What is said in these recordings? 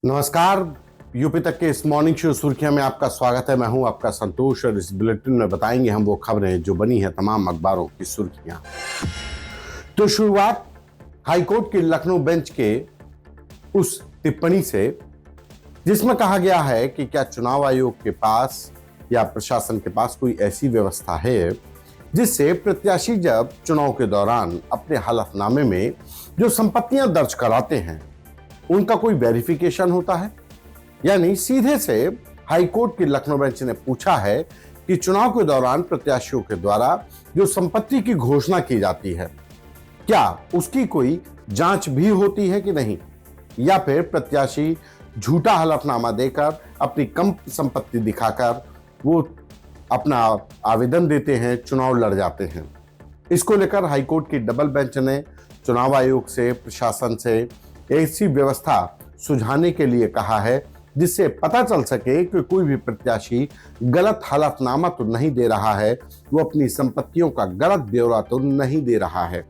नमस्कार। यूपी तक के इस मॉर्निंग शो सुर्खियां में आपका स्वागत है। मैं हूं आपका संतोष और इस बुलेटिन में बताएंगे हम वो खबरें जो बनी है तमाम अखबारों की सुर्खियां। तो शुरुआत हाईकोर्ट के लखनऊ बेंच के उस टिप्पणी से जिसमें कहा गया है कि क्या चुनाव आयोग के पास या प्रशासन के पास कोई ऐसी व्यवस्था है जिससे प्रत्याशी जब चुनाव के दौरान अपने हलफनामे में जो संपत्तियां दर्ज कराते हैं उनका कोई वेरिफिकेशन होता है। यानी सीधे से हाईकोर्ट की लखनऊ बेंच ने पूछा है कि चुनाव के दौरान प्रत्याशियों के द्वारा जो संपत्ति की घोषणा की जाती है क्या उसकी कोई जांच भी होती है कि नहीं, या फिर प्रत्याशी झूठा हलफनामा देकर अपनी कम संपत्ति दिखाकर वो अपना आवेदन देते हैं, चुनाव लड़ जाते हैं। इसको लेकर हाईकोर्ट की डबल बेंच ने चुनाव आयोग से, प्रशासन से ऐसी व्यवस्था सुझाने के लिए कहा है जिससे पता चल सके कि कोई भी प्रत्याशी गलत हलफनामा तो नहीं दे रहा है, वो अपनी संपत्तियों का गलत ब्यौरा तो नहीं दे रहा है।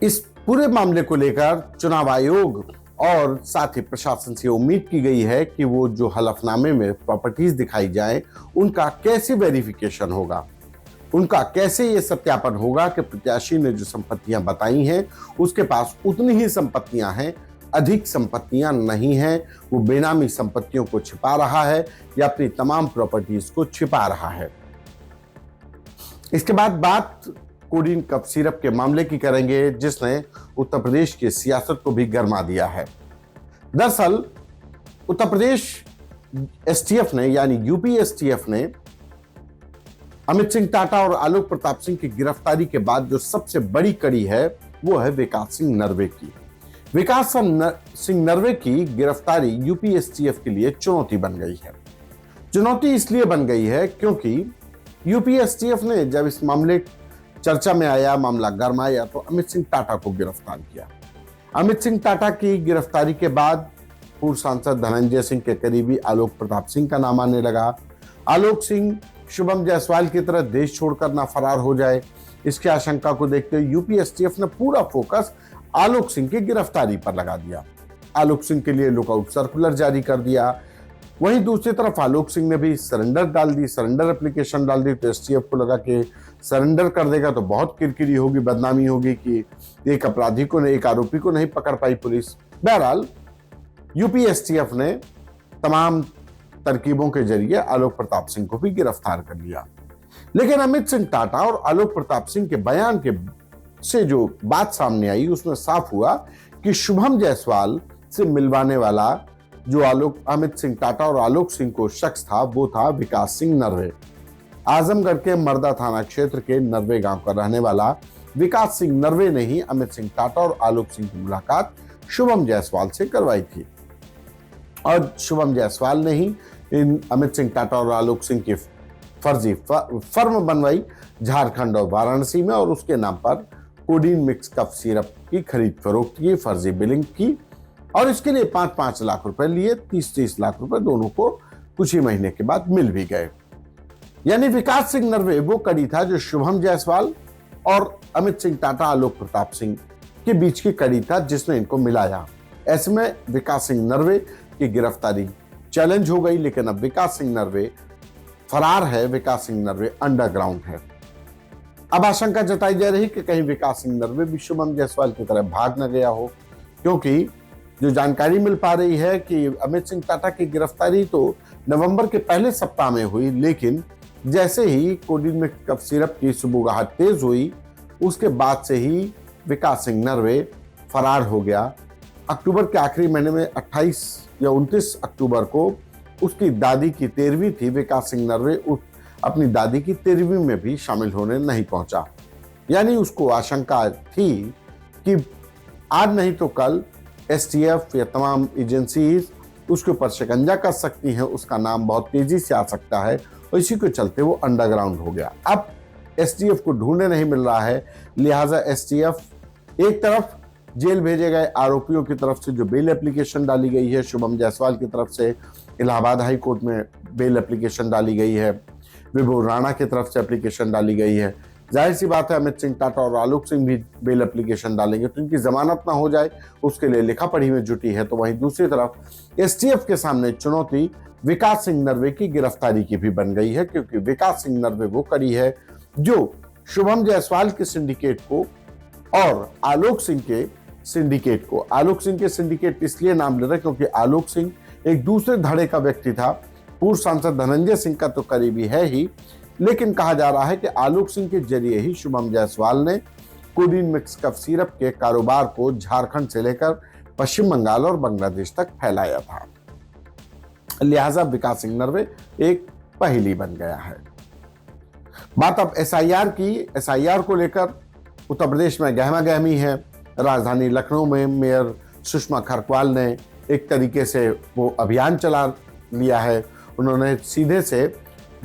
इस पूरे मामले को लेकर चुनाव आयोग और साथ ही प्रशासन से उम्मीद की गई है कि वो जो हलफनामे में प्रॉपर्टीज दिखाई जाए उनका कैसे वेरिफिकेशन होगा, उनका कैसे ये सत्यापन होगा कि प्रत्याशी ने जो संपत्तियां बताई हैं उसके पास उतनी ही संपत्तियां हैं, अधिक संपत्तियां नहीं हैं, वो बेनामी संपत्तियों को छिपा रहा है या अपनी तमाम प्रॉपर्टीज को छिपा रहा है। इसके बाद बात कोडीन कफ सिरप के मामले की करेंगे जिसने उत्तर प्रदेश की सियासत को भी गरमा दिया है। दरअसल उत्तर प्रदेश एसटीएफ ने यानी यूपी एसटीएफ ने अमित सिंह टाटा और आलोक प्रताप सिंह की गिरफ्तारी के बाद जो सबसे बड़ी कड़ी है वो है विकास सिंह नरवे की। विकास सिंह नरवे की गिरफ्तारी यूपी एसटीएफ के लिए चुनौती बन गई है। चुनौती इसलिए बन गई है क्योंकि यूपी एसटीएफ ने जब इस मामले चर्चा में आया, मामला गरमाया, तो अमित सिंह टाटा को गिरफ्तार किया। अमित सिंह टाटा की गिरफ्तारी के बाद पूर्व सांसद धनंजय सिंह के करीबी आलोक प्रताप सिंह का नाम आने लगा। आलोक सिंह शुभम जायसवाल की तरह देश छोड़कर ना फरार हो जाए, इसकी आशंका को देखते हुए यूपी एसटीएफ ने पूरा फोकस आलोक सिंह की गिरफ्तारी पर लगा दिया। आलोक सिंह के लिए लुकआउट सर्कुलर जारी कर दिया। वहीं दूसरी तरफ आलोक सिंह ने भी सरेंडर डाल दी, सरेंडर एप्लीकेशन डाल दी। तो एसटीएफ को लगा कि सरेंडर कर देगा तो बहुत किरकिरी होगी, बदनामी होगी कि एक अपराधी को, एक आरोपी को नहीं पकड़ पाई पुलिस। बहरहाल यूपी एसटीएफ ने तमाम तरकीबों के जरिए आलोक प्रताप सिंह को भी गिरफ्तार कर लिया। लेकिन अमित सिंह टाटा और आलोक प्रताप सिंह के बयान के से जो बात सामने आई उसमें साफ हुआ कि शुभम जायसवाल से मिलवाने वाला जो अमित सिंह टाटा और आलोक सिंह को शख्स था वो था विकास सिंह नरवे। आजमगढ़ के मर्दा थाना क्षेत्र के नरवे गांव का रहने वाला विकास सिंह नरवे ने ही अमित सिंह टाटा और आलोक सिंह की मुलाकात शुभम जायसवाल से करवाई थी और शुभम जायसवाल ने ही इन अमित सिंह टाटा और आलोक सिंह की फर्जी फर्म बनवाई झारखंड और वाराणसी में और उसके नाम पर कोडीन मिक्स कफ सिरप की खरीद फरोख्त की, फर्जी बिलिंग की और इसके लिए 5-5 लाख रुपए लिए। 30-30 लाख रुपए दोनों को कुछ ही महीने के बाद मिल भी गए। यानी विकास सिंह नरवे वो कड़ी था जो शुभम जायसवाल और अमित सिंह टाटा, आलोक प्रताप सिंह के बीच की कड़ी था जिसने इनको मिलाया। ऐसे में विकास सिंह नरवे की गिरफ्तारी चैलेंज हो गई, लेकिन अब विकास सिंह नरवे फरार है, विकास सिंह नरवे अंडरग्राउंड है। अब आशंका जताई जा रही कि कहीं विकास सिंह नरवे भी शुभम जायसवाल की तरह भाग न गया हो, क्योंकि जो जानकारी मिल पा रही है कि अमित सिंह टाटा की गिरफ्तारी तो नवंबर के पहले सप्ताह में हुई, लेकिन जैसे ही कोडीन में कफ सिरप की सुबुगाहट तेज हुई उसके बाद से ही विकास सिंह नरवे फरार हो गया। अक्टूबर के आखिरी महीने में 28 या 29 अक्टूबर को उसकी दादी की 13वीं थी। विकास सिंह नरवे अपनी दादी की 13वीं में भी शामिल होने नहीं पहुंचा। यानी उसको आशंका थी कि आज नहीं तो कल एसटीएफ या तमाम एजेंसीज उसके ऊपर शिकंजा कर सकती हैं, उसका नाम बहुत तेजी से आ सकता है और इसी के चलते वो अंडरग्राउंड हो गया। अब एसटीएफ को ढूंढने नहीं मिल रहा है, लिहाजा एसटीएफ एक तरफ जेल भेजे गए आरोपियों की तरफ से जो बेल एप्लीकेशन डाली गई है, शुभम जायसवाल की तरफ से इलाहाबाद हाई कोर्ट में बेल एप्लीकेशन डाली गई है, विभू राणा की तरफ से एप्लीकेशन डाली गई है, जाहिर सी बात है अमित सिंह टाटा और आलोक सिंह भी बेल एप्लीकेशन डालेंगे तो इनकी जमानत ना हो जाए, उसके लिए लिखा पढ़ी में जुटी है। तो वहीं दूसरी तरफ एसटीएफ के सामने चुनौती विकास सिंह नरवे की गिरफ्तारी की भी बन गई है, क्योंकि विकास सिंह नरवे वो कड़ी है जो शुभम जायसवाल के सिंडिकेट को और आलोक सिंह के सिंडिकेट को, आलोक सिंह के सिंडिकेट इसलिए नाम ले रहे क्योंकि आलोक सिंह एक दूसरे धड़े का व्यक्ति था। पूर्व सांसद धनंजय सिंह का तो करीबी है ही, लेकिन कहा जा रहा है कि आलोक सिंह के जरिए ही शुभम जायसवाल ने कोडीन मिक्स कफ सिरप के कारोबार को झारखंड से लेकर पश्चिम बंगाल और बांग्लादेश तक फैलाया था। लिहाजा विकास सिंह नरवे एक पहेली बन गया है। बात अब एसआईआर की। एसआईआर को लेकर उत्तर प्रदेश में गहमा गहमी है। राजधानी लखनऊ में मेयर सुषमा खरकवाल ने एक तरीके से वो अभियान चला लिया है। उन्होंने सीधे से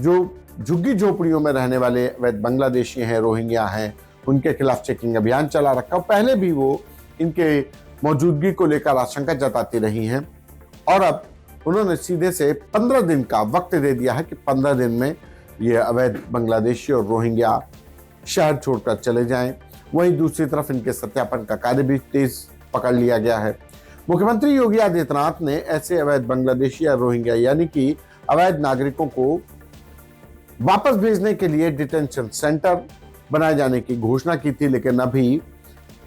जो झुग्गी झोपड़ियों में रहने वाले अवैध बांग्लादेशी हैं, रोहिंग्या हैं, उनके खिलाफ चेकिंग अभियान चला रखा। पहले भी वो इनके मौजूदगी को लेकर आशंका जताती रही हैं और अब उन्होंने सीधे से 15 दिन का वक्त दे दिया है कि 15 दिन में ये अवैध बांग्लादेशी और रोहिंग्या शहर छोड़कर चले जाएं। वहीं दूसरी तरफ इनके सत्यापन का कार्य भी तेज पकड़ लिया गया है। मुख्यमंत्री योगी आदित्यनाथ ने ऐसे अवैध बांग्लादेशी या रोहिंग्या यानी कि अवैध नागरिकों को वापस भेजने के लिए डिटेंशन सेंटर बनाए जाने की घोषणा की थी, लेकिन अभी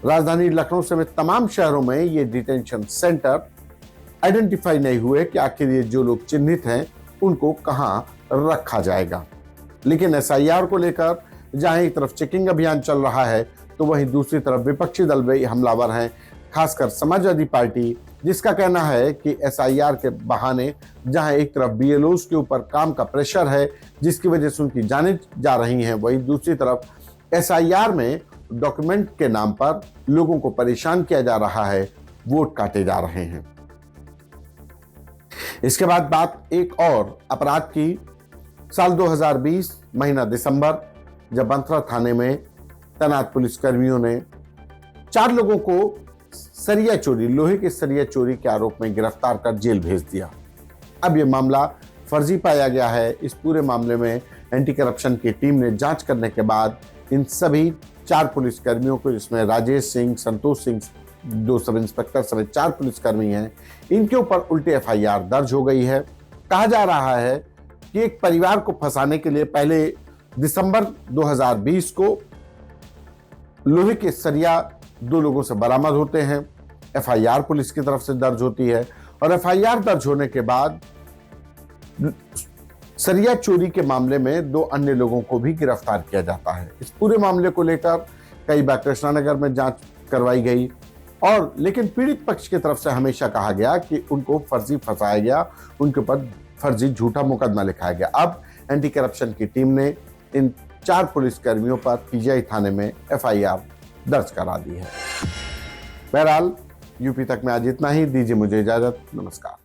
राजधानी लखनऊ समेत तमाम शहरों में ये डिटेंशन सेंटर आइडेंटिफाई नहीं हुए कि आखिर ये जो लोग चिन्हित हैं उनको कहां रखा जाएगा। लेकिन एसआईआर को लेकर जहां एक तरफ चेकिंग अभियान चल रहा है तो वहीं दूसरी तरफ विपक्षी दल भी हमलावर हैं, खासकर समाजवादी पार्टी, जिसका कहना है कि एसआईआर के बहाने जहां एक तरफ बीएलओस के ऊपर काम का प्रेशर है जिसकी वजह से उनकी जानें जा रही हैं, वहीं दूसरी तरफ एसआईआर में डॉक्यूमेंट के नाम पर लोगों को परेशान किया जा रहा है, वोट काटे जा रहे हैं। इसके बाद बात एक और अपराध की। साल 2020 महीना दिसंबर, जब बंथरा थाने में तैनात पुलिसकर्मियों ने 4 लोगों को सरिया चोरी, लोहे के सरिया चोरी के आरोप में गिरफ्तार कर जेल भेज दिया। अब यह मामला फर्जी पाया गया है। इस पूरे मामले में एंटी करप्शन की टीम ने जांच करने के बाद इन सभी 4 पुलिसकर्मियों को, जिसमें राजेश सिंह, संतोष सिंह, 2 सब इंस्पेक्टर समेत 4 पुलिसकर्मी हैं, इनके ऊपर उल्टी एफआईआर दर्ज हो गई है। कहा जा रहा है कि एक परिवार को फंसाने के लिए पहले दिसंबर 2020 को लोहे के सरिया 2 लोगों से बरामद होते हैं। एफआईआर पुलिस की तरफ से दर्ज होती है और एफआईआर दर्ज होने के बाद सरिया चोरी के मामले में 2 अन्य लोगों को भी गिरफ्तार किया जाता है। इस पूरे मामले को लेकर कई बार कृष्णानगर में जांच करवाई गई और लेकिन पीड़ित पक्ष की तरफ से हमेशा कहा गया कि उनको फर्जी फंसाया गया, उनके ऊपर फर्जी झूठा मुकदमा लिखाया गया। अब एंटी करप्शन की टीम ने इन 4 पुलिसकर्मियों पर पीजीआई थाने में एफआईआर दर्ज करा दी है। बहरहाल यूपी तक में आज इतना ही। दीजिए मुझे इजाजत। नमस्कार।